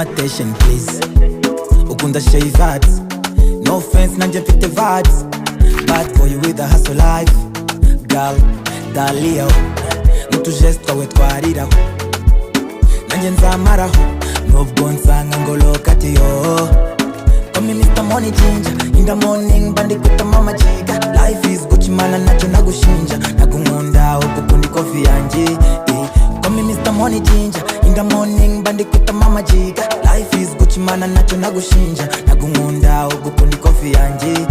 Attention please, ukunda shave vibes. No offense, nanje mfite vibes. Bad boy with a hustle life. Girl, Dalio n'utujeste twawe twariraho nanjye nzamaraho nubwo nsanga ngolokatiyo. Call me Mr. Money Ginger. In the morning bandi kuta mama jiga. Life is Gucci mana nacho nagushinja. Nagunkunda ukukundi kofi yanje. Call me Mr. Money Ginger. In the morning bandi kuta mama jiga. Life is Gucci mana nacho nagushinja. Nagunkunda ukukundi kofi yanje.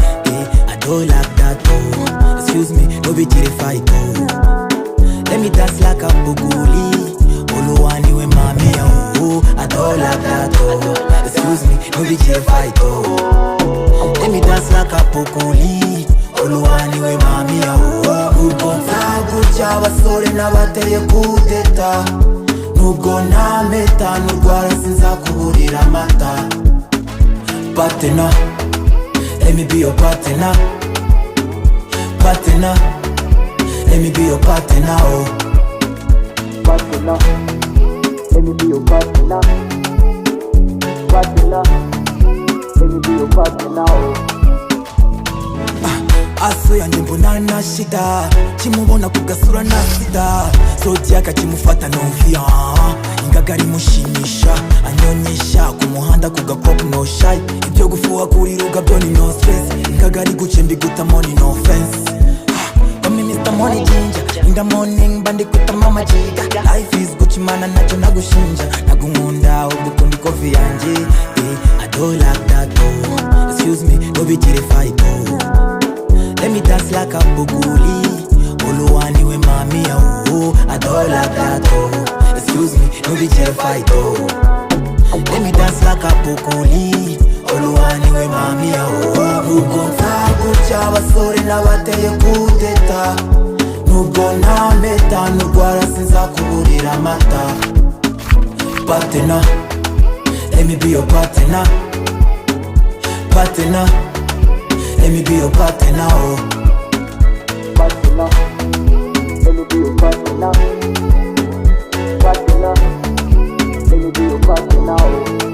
I don't like that oh. Excuse me, no be fight oh. Let me dance like a buguli. Oluwani we mami oh. I don't like that oh. Excuse me, no be fight oh. Let me dance like a buguli. Oluwani we mami oh. Urgonza gucha abasore n'abateye kudeta. Nubwo nameta n'urwara sinza kuburira amata. Partner, let me be your partner. Partner, let me be your partner oh. Partner, let me be your partner. Partner, let me be your partner oh. Aso yanjye mbona na shida, kimubona kugasura na sida. Soti yaka kimufata novia, ingagari mushimisha. Anyonyesha ku muhanda kugakop no shy. Ibyo gufuha kuri ruga byo ni no stress. Ingagari gucembi guta money no offense. Call me Mr. Money Ginger. In the morning bandi kuta mama jiga. Life is Gucci mana nacho nagushinja. Nagunkunda ukukundi kofi yanje. I don't like that oh. Excuse me, no be fight oh. Let me dance like a buguli. Oluwani we mami oh. I don't like that oh. Excuse me, no be fight oh. Let me dance like a buguli. Oluwani we mami oh. Ugonza gucha abasore n'abateye kudeta. Nubwo nameta n'urwara sinza kuburira amata. Partner, let me be your partner. Partner, let me be your partner oh. Partner, let me be your partner. Partner, let me be your partner oh.